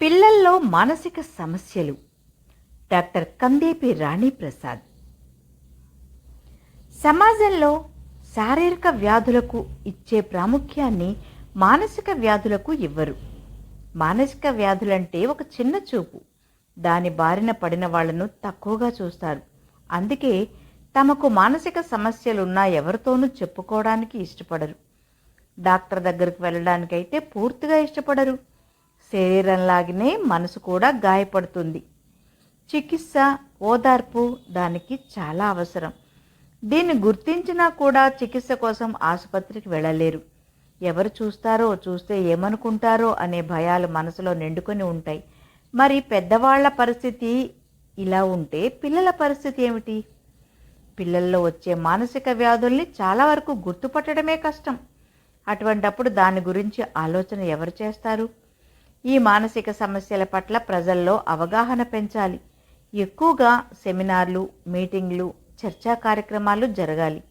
పిల్లల్లో మానసిక సమస్యలు. డాక్టర్ కందేపి రాణి ప్రసాద్. సమాజంలో శారీరక వ్యాధులకు ఇచ్చే ప్రాముఖ్యాన్ని మానసిక వ్యాధులకు ఇవ్వరు. మానసిక వ్యాధులంటే ఒక చిన్న చూపు. దాని బారిన పడిన వాళ్లను తక్కువగా చూస్తారు. అందుకే తమకు మానసిక సమస్యలున్నా ఎవరితోనూ చెప్పుకోవడానికి ఇష్టపడరు. డాక్టర్ దగ్గరికి వెళ్ళడానికైతే పూర్తిగా ఇష్టపడరు. శరీరంలాగానే మనసు కూడా గాయపడుతుంది. చికిత్స, ఓదార్పు దానికి చాలా అవసరం. దీన్ని గుర్తించినా కూడా చికిత్స కోసం ఆసుపత్రికి వెళ్ళలేరు. ఎవరు చూస్తే ఏమనుకుంటారో అనే భయాలు మనసులో నిండుకొని ఉంటాయి. మరి పెద్దవాళ్ల పరిస్థితి ఇలా ఉంటే పిల్లల పరిస్థితి ఏమిటి? పిల్లల్లో వచ్చే మానసిక వ్యాధుల్ని చాలా వరకు గుర్తుపట్టడమే కష్టం. అటువంటప్పుడు దాని గురించి ఆలోచన ఎవరు చేస్తారు? ఈ మానసిక సమస్యల పట్ల ప్రజల్లో అవగాహన పెంచాలి. ఎక్కువగా సెమినార్లు, మీటింగ్లు, చర్చా కార్యక్రమాలు జరగాలి.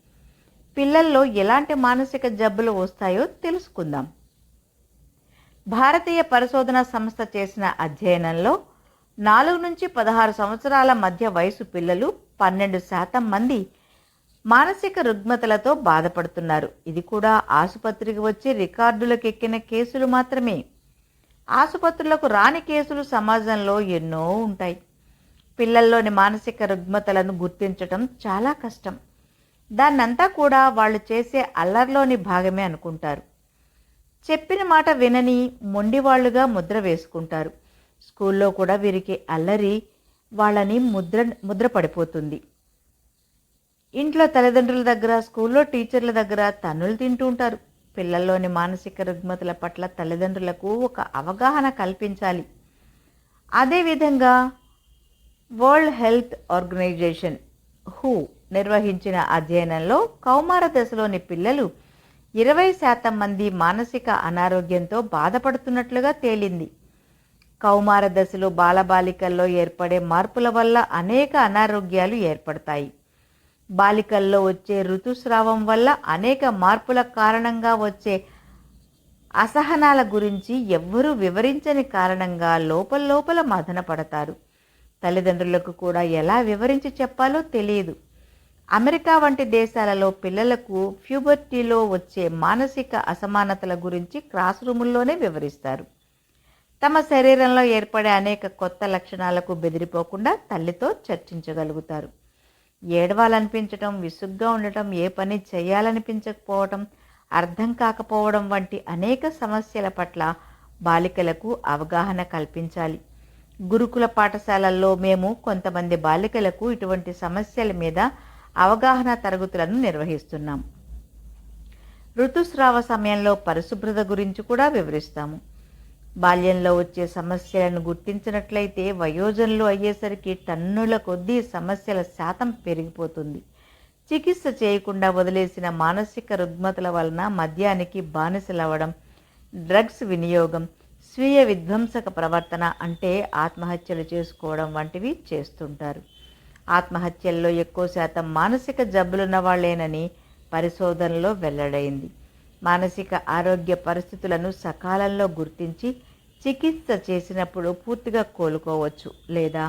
పిల్లల్లో ఎలాంటి మానసిక జబ్బులు వస్తాయో తెలుసుకుందాం. భారతీయ పరిశోధనా సంస్థ చేసిన అధ్యయనంలో 4 నుంచి 16 సంవత్సరాల మధ్య వయసు పిల్లలు 12% మంది మానసిక రుగ్మతలతో బాధపడుతున్నారు. ఇది కూడా ఆసుపత్రికి వచ్చి రికార్డులకెక్కిన కేసులు మాత్రమే. ఆసుపత్రులకు రాని కేసులు సమాజంలో ఎన్నో ఉంటాయి. పిల్లల్లోని మానసిక రుగ్మతలను గుర్తించటం చాలా కష్టం. దాన్నంతా కూడా వాళ్ళు చేసే అల్లర్లోని భాగమే అనుకుంటారు. చెప్పిన మాట వినని మొండివాళ్లుగా ముద్ర వేసుకుంటారు. స్కూల్లో కూడా వీరికి అల్లరి వాళ్ళని ముద్ర పడిపోతుంది. ఇంట్లో తల్లిదండ్రుల దగ్గర, స్కూల్లో టీచర్ల దగ్గర తన్నులు తింటూ ఉంటారు. పిల్లల్లోని మానసిక రుగ్మతల పట్ల తల్లిదండ్రులకు ఒక అవగాహన కల్పించాలి. అదేవిధంగా వరల్డ్ హెల్త్ ఆర్గనైజేషన్ WHO నిర్వహించిన అధ్యయనంలో కౌమార దశలోని పిల్లలు 20% మంది మానసిక అనారోగ్యంతో బాధపడుతున్నట్లుగా తేలింది. కౌమార దశలో బాలబాలికల్లో ఏర్పడే మార్పుల వల్ల అనేక అనారోగ్యాలు ఏర్పడతాయి. బాలికల్లో వచ్చే ఋతుస్రావం వల్ల అనేక మార్పుల కారణంగా వచ్చే అసహనాల గురించి ఎవ్వరూ వివరించని కారణంగా లోపల మదన పడతారు. తల్లిదండ్రులకు కూడా ఎలా వివరించి చెప్పాలో తెలియదు. అమెరికా వంటి దేశాలలో పిల్లలకు ప్యూబర్టీలో వచ్చే మానసిక అసమానతల గురించి క్లాస్ రూముల్లోనే వివరిస్తారు. తమ శరీరంలో ఏర్పడే అనేక కొత్త లక్షణాలకు బెదిరిపోకుండా తల్లితో చర్చించగలుగుతారు. ఏడవాలనిపించటం, విసుగ్గా ఉండటం, ఏ పని చేయాలనిపించకపోవటం, అర్థం కాకపోవడం వంటి అనేక సమస్యల పట్ల బాలికలకు అవగాహన కల్పించాలి. గురుకుల పాఠశాలల్లో మేము కొంతమంది బాలికలకు ఇటువంటి సమస్యల మీద అవగాహన తరగతులను నిర్వహిస్తున్నాం. ఋతుస్రావ సమయంలో పరిశుభ్రత గురించి కూడా వివరిస్తాము. బాల్యంలో వచ్చే సమస్యలను గుర్తించినట్లయితే వయోజనులు అయ్యేసరికి టన్నుల కొద్దీ సమస్యల శాతం పెరిగిపోతుంది. చికిత్స చేయకుండా వదిలేసిన మానసిక రుగ్మతల వలన మద్యానికి బానిసలవ్వడం, డ్రగ్స్ వినియోగం, స్వీయ విధ్వంసక ప్రవర్తన అంటే ఆత్మహత్యలు చేసుకోవడం వంటివి చేస్తుంటారు. ఆత్మహత్యల్లో ఎక్కువ శాతం మానసిక జబ్బులున్న వాళ్లేనని పరిశోధనలో వెల్లడైంది. మానసిక ఆరోగ్య పరిస్థితులను సకాలంలో గుర్తించి చికిత్స చేసినప్పుడు పూర్తిగా కోలుకోవచ్చు, లేదా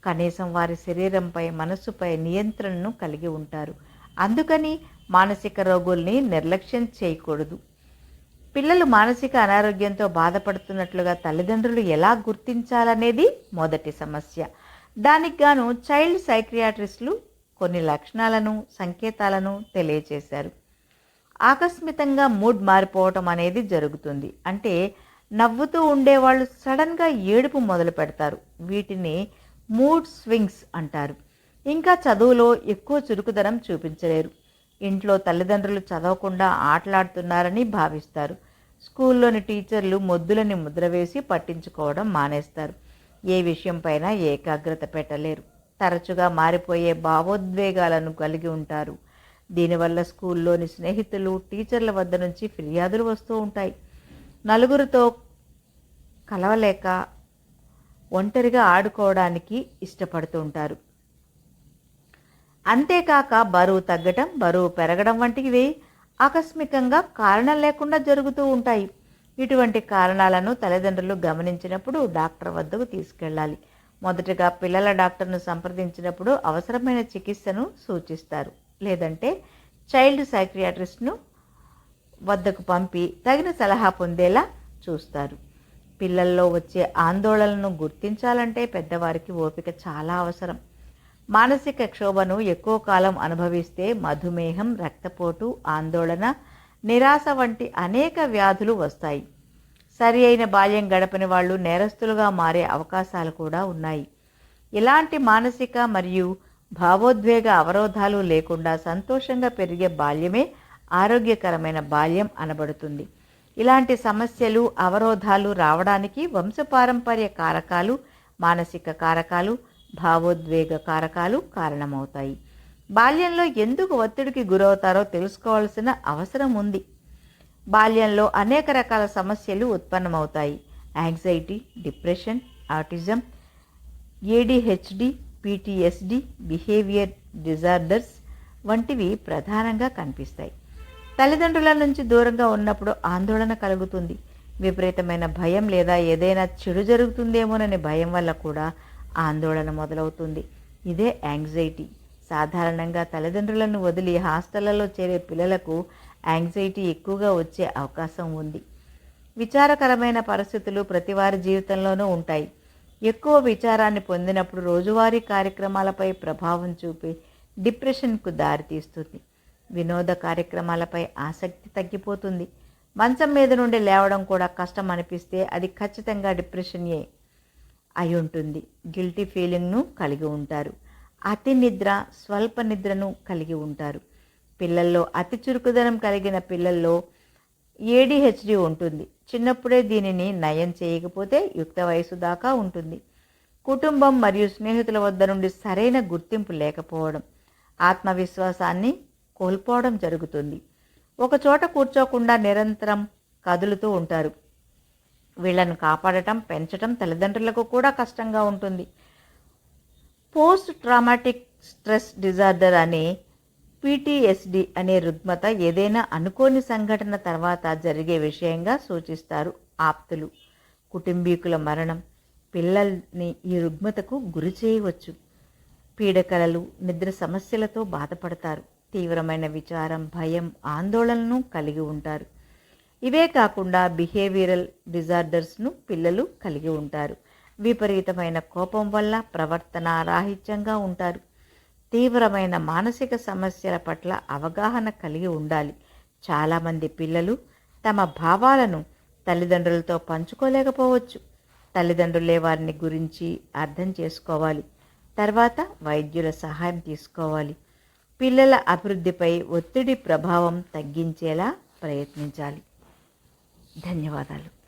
కనీసం వారి శరీరంపై, మనసుపై నియంత్రణను కలిగి ఉంటారు. అందుకని మానసిక రోగుల్ని నిర్లక్ష్యం చేయకూడదు. పిల్లలు మానసిక అనారోగ్యంతో బాధపడుతున్నట్లుగా తల్లిదండ్రులు ఎలా గుర్తించాలనేది మొదటి సమస్య. దానికి గాను చైల్డ్ సైక్రియాట్రిస్టులు కొన్ని లక్షణాలను, సంకేతాలను తెలియచేశారు. ఆకస్మితంగా మూడ్ మారిపోవటం అనేది జరుగుతుంది. అంటే నవ్వుతూ ఉండేవాళ్ళు సడన్గా ఏడుపు మొదలు పెడతారు. వీటిని మూడ్ స్వింగ్స్ అంటారు. ఇంకా చదువులో ఎక్కువ చురుకుదనం చూపించలేరు. ఇంట్లో తల్లిదండ్రులు చదవకుండా ఆటలాడుతున్నారని భావిస్తారు. స్కూల్లోని టీచర్లు మొద్దులని ముద్ర వేసి పట్టించుకోవడం మానేస్తారు. ఏ విషయంపైన ఏకాగ్రత పెట్టలేరు. తరచుగా మారిపోయే భావోద్వేగాలను కలిగి ఉంటారు. దీనివల్ల స్కూల్లోని స్నేహితులు, టీచర్ల వద్ద నుంచి ఫిర్యాదులు వస్తూ ఉంటాయి. నలుగురితో కలవలేక ఒంటరిగా ఆడుకోవడానికి ఇష్టపడుతూ ఉంటారు. అంతేకాక బరువు తగ్గటం, బరువు పెరగడం వంటివి ఆకస్మికంగా కారణం లేకుండా జరుగుతూ ఉంటాయి. ఇటువంటి కారణాలను తల్లిదండ్రులు గమనించినప్పుడు డాక్టర్ వద్దకు తీసుకెళ్ళాలి. మొదటగా పిల్లల డాక్టర్ను సంప్రదించినప్పుడు అవసరమైన చికిత్సను సూచిస్తారు. లేదంటే చైల్డ్ సైక్రియాట్రిస్ట్ను వద్దకు పంపి తగిన సలహా పొందేలా చూస్తారు. పిల్లల్లో వచ్చే ఆందోళనను గుర్తించాలంటే పెద్దవారికి ఓపిక చాలా అవసరం. మానసిక క్షోభను ఎక్కువ కాలం అనుభవిస్తే మధుమేహం, రక్తపోటు, ఆందోళన, నిరాశ వంటి అనేక వ్యాధులు వస్తాయి. సరి అయిన బాల్యం గడపని వాళ్ళు నేరస్తులుగా మారే అవకాశాలు కూడా ఉన్నాయి. ఇలాంటి మానసిక మరియు భావోద్వేగ అవరోధాలు లేకుండా సంతోషంగా పెరిగే బాల్యమే ఆరోగ్యకరమైన బాల్యం అనబడుతుంది. ఇలాంటి సమస్యలు, అవరోధాలు రావడానికి వంశపారంపర్య కారకాలు, మానసిక కారకాలు, భావోద్వేగ కారకాలు కారణమవుతాయి. బాల్యంలో ఎందుకు ఒత్తిడికి గురవుతారో తెలుసుకోవాల్సిన అవసరం ఉంది. బాల్యంలో అనేక రకాల సమస్యలు ఉత్పన్నమవుతాయి. Anxiety, depression, autism, ADHD, PTSD, behaviour disorders వంటివి ప్రధానంగా కనిపిస్తాయి. తల్లిదండ్రుల నుంచి దూరంగా ఉన్నప్పుడు ఆందోళన కలుగుతుంది. విపరీతమైన భయం లేదా ఏదైనా చెడు జరుగుతుందేమోనని భయం వల్ల కూడా ఆందోళన మొదలవుతుంది. ఇదే యాంగ్జైటీ. సాధారణంగా తల్లిదండ్రులను వదిలి హాస్టళ్లలో చేరే పిల్లలకు యాంగ్జైటీ ఎక్కువగా వచ్చే అవకాశం ఉంది. విచారకరమైన పరిస్థితులు ప్రతి వారి జీవితంలోనూ ఉంటాయి. ఎక్కువ విచారాన్ని పొందినప్పుడు రోజువారీ కార్యక్రమాలపై ప్రభావం చూపి డిప్రెషన్కు దారితీస్తుంది. వినోద కార్యక్రమాలపై ఆసక్తి తగ్గిపోతుంది. మంచం మీద నుండి లేవడం కూడా కష్టం అనిపిస్తే అది ఖచ్చితంగా డిప్రెషన్యే అయి ఉంటుంది. గిల్టీ ఫీలింగ్ను కలిగి ఉంటారు. అతి నిద్ర, స్వల్ప నిద్రను కలిగి ఉంటారు. పిల్లల్లో అతి చురుకుదనం కలిగిన పిల్లల్లో ఏడిహెచ్డి ఉంటుంది. చిన్నప్పుడే దీనిని నయం చేయకపోతే యుక్త వయసు దాకా ఉంటుంది. కుటుంబం మరియు స్నేహితుల వద్ద నుండి సరైన గుర్తింపు లేకపోవడం, ఆత్మవిశ్వాసాన్ని కోల్పోవడం జరుగుతుంది. ఒక చోట కూర్చోకుండా నిరంతరం కదులుతూ ఉంటారు. వీళ్లను కాపాడటం, పెంచటం తల్లిదండ్రులకు కూడా కష్టంగా ఉంటుంది. పోస్ట్ ట్రామాటిక్ స్ట్రెస్ డిజార్డర్ అనే పిటిఎస్డి అనే రుగ్మత ఏదైనా అనుకోని సంఘటన తర్వాత జరిగే విషయంగా సూచిస్తారు ఆప్తులు. కుటుంబీకుల మరణం పిల్లల్ని ఈ రుగ్మతకు గురి చేయవచ్చు. పీడకలలు, నిద్ర సమస్యలతో బాధపడతారు. తీవ్రమైన విచారం, భయం, ఆందోళనను కలిగి ఉంటారు. ఇవే కాకుండా బిహేవియరల్ డిజార్డర్స్ను పిల్లలు కలిగి ఉంటారు. విపరీతమైన కోపం వల్ల ప్రవర్తన రాహిత్యంగా ఉంటారు. తీవ్రమైన మానసిక సమస్యల పట్ల అవగాహన కలిగి ఉండాలి. చాలామంది పిల్లలు తమ భావాలను తల్లిదండ్రులతో పంచుకోలేకపోవచ్చు. తల్లిదండ్రులే వారిని గురించి అర్థం చేసుకోవాలి. తర్వాత వైద్యుల సహాయం తీసుకోవాలి. పిల్లల అభివృద్ధిపై ఒత్తిడి ప్రభావం తగ్గించేలా ప్రయత్నించాలి. ధన్యవాదాలు.